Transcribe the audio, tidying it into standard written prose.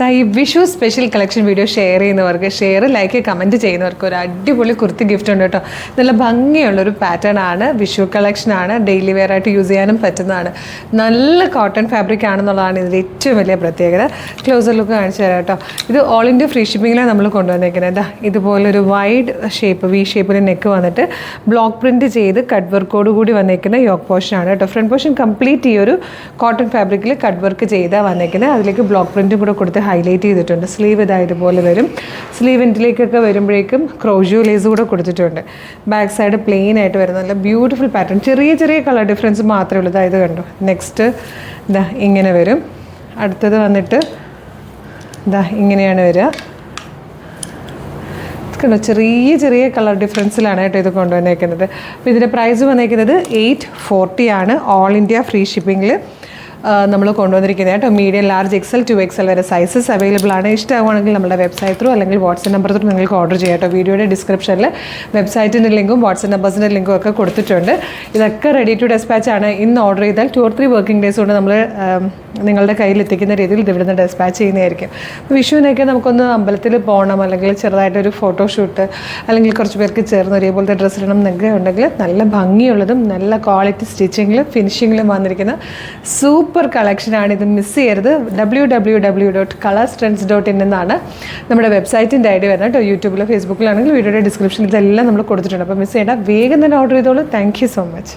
ഈ Vishu special collection video share ചെയ്യുന്നവർക്ക് like comment ചെയ്യുന്നവർക്ക് ഒരു അടിപൊളി കുർത്തി ഗിഫ്റ്റ് ഉണ്ട് കേട്ടോ. നല്ല ഭംഗിയുള്ളൊരു പാറ്റേൺ ആണ്, വിഷു കളക്ഷനാണ്, ഡെയിലി വെയർ ആയിട്ട് യൂസ് ചെയ്യാനും പറ്റുന്നതാണ്. നല്ല കോട്ടൺ ഫാബ്രിക് ആണെന്നുള്ളതാണ് ഇതിൻ്റെ ഏറ്റവും വലിയ പ്രത്യേകത. ക്ലോസർ ലുക്ക് കാണിച്ചു തരാം കേട്ടോ. ഇത് ഓൾ ഇന്ത്യ ഫ്രീ ഷിപ്പിങ്ങിലാണ് നമ്മൾ കൊണ്ടുവന്നേക്കുന്നത്. ഇതുപോലൊരു വൈഡ് ഷേപ്പ്, വി ഷേപ്പിൽ നെക്ക് വന്നിട്ട് ബ്ലോക്ക് പ്രിൻറ്റ് ചെയ്ത് കട്ട് വർക്കോട് കൂടി വന്നേക്കുന്ന യോക്ക് പോർഷനാണ് കേട്ടോ. ഫ്രണ്ട് പോർഷൻ കംപ്ലീറ്റ് ഈ ഒരു കോട്ടൺ ഫാബ്രിക്കിൽ കട്ട് വർക്ക് ചെയ്താൽ വന്നേക്കുന്നത്. അതിലേക്ക് ബ്ലോക്ക് പ്രിൻറ്റും കൂടെ കൊടുത്ത് ഹൈലൈറ്റ് ചെയ്തിട്ടുണ്ട്. സ്ലീവ് ഇതുപോലെ വരും. സ്ലീവ് എൻഡിലേക്കൊക്കെ വരുമ്പോഴേക്കും ക്രോഷ്യോ ലേസ് കൂടെ കൊടുത്തിട്ടുണ്ട്. ബാക്ക് സൈഡ് പ്ലെയിൻ ആയിട്ട് വരുന്ന നല്ല ബ്യൂട്ടിഫുൾ പാറ്റേൺ. ചെറിയ ചെറിയ കളർ ഡിഫറൻസ് മാത്രമേ ഉള്ളൂ. ഇത് കണ്ടോ. നെക്സ്റ്റ് ഇങ്ങനെ വരും. അടുത്തത് വന്നിട്ട് ഇങ്ങനെയാണ് വരിക. കണ്ടോ, ചെറിയ ചെറിയ കളർ ഡിഫറൻസിലാണ് കേട്ടോ ഇത് കൊണ്ടുവന്നേക്കുന്നത്. അപ്പോൾ ഇതിൻ്റെ പ്രൈസ് വന്നേക്കുന്നത് 840 ആണ്. ഓൾ ഇന്ത്യ ഫ്രീ ഷിപ്പിങ്ങിൽ നമ്മൾ കൊണ്ടുവന്നിരിക്കുന്നത് കേട്ടോ. മീഡിയം, ലാർജ്, XL, 2XL വരെ സൈസസ് അവൈലബിൾ ആണ്. ഇഷ്ടമാണെങ്കിൽ നമ്മുടെ വെബ്സൈറ്റ് ത്രൂ അല്ലെങ്കിൽ വാട്സ്ആപ്പ് നമ്പർ ത്രൂ നിങ്ങൾക്ക് ഓർഡർ ചെയ്യാം കേട്ടോ. വീഡിയോയുടെ ഡിസ്ക്രിപ്ഷനിൽ വെബ്സൈറ്റിൻ്റെ ലിങ്കും വാട്സ്ആപ്പ് നമ്പേഴ്സിൻ്റെ ലിങ്കും ഒക്കെ കൊടുത്തിട്ടുണ്ട്. ഇതൊക്കെ റെഡി ടു ഡെസ്പാച്ച് ആണ്. ഇന്ന് ഓർഡർ ചെയ്താൽ 2 or 3 വർക്കിംഗ് ഡേയ്സ് കൊണ്ട് നമ്മൾ നിങ്ങളുടെ കയ്യിൽ എത്തിക്കുന്ന രീതിയിൽ ഇത് ഇവിടുന്ന് ഡെസ്പാച്ച് ചെയ്യുന്നതായിരിക്കും. വിഷുവിനൊക്കെ നമുക്കൊന്ന് അമ്പലത്തിൽ പോകണം, അല്ലെങ്കിൽ ചെറുതായിട്ടൊരു ഫോട്ടോഷൂട്ട്, അല്ലെങ്കിൽ കുറച്ച് പേർക്ക് ചേർന്ന് ഒരേപോലത്തെ ഡ്രസ്സ് ഇടണം എന്നൊക്കെ ഉണ്ടെങ്കിൽ നല്ല ഭംഗിയുള്ളതും നല്ല ക്വാളിറ്റി സ്റ്റിച്ചിങ്ങിലും ഫിനിഷിങ്ങിലും വന്നിരിക്കുന്ന സൂപ്പർ കളക്ഷനാണ്. ഇത് മിസ് ചെയ്യരുത്. www.colorstrends.in എന്നാണ് നമ്മുടെ വെബ്സൈറ്റിൻ്റെ ഐഡി വരുന്നത് കേട്ടോ. യൂട്യൂബിലോ ഫേസ്ബുക്കിലാണെങ്കിൽ വീഡിയോയുടെ ഡിസ്ക്രിപ്ഷനിൽ ഇതെല്ലാം നമ്മൾ കൊടുത്തിട്ടുണ്ട്. അപ്പോൾ മിസ് ചെയ്യേണ്ട, വേഗം തന്നെ ഓർഡർ ചെയ്തോളൂ. Thank you so much.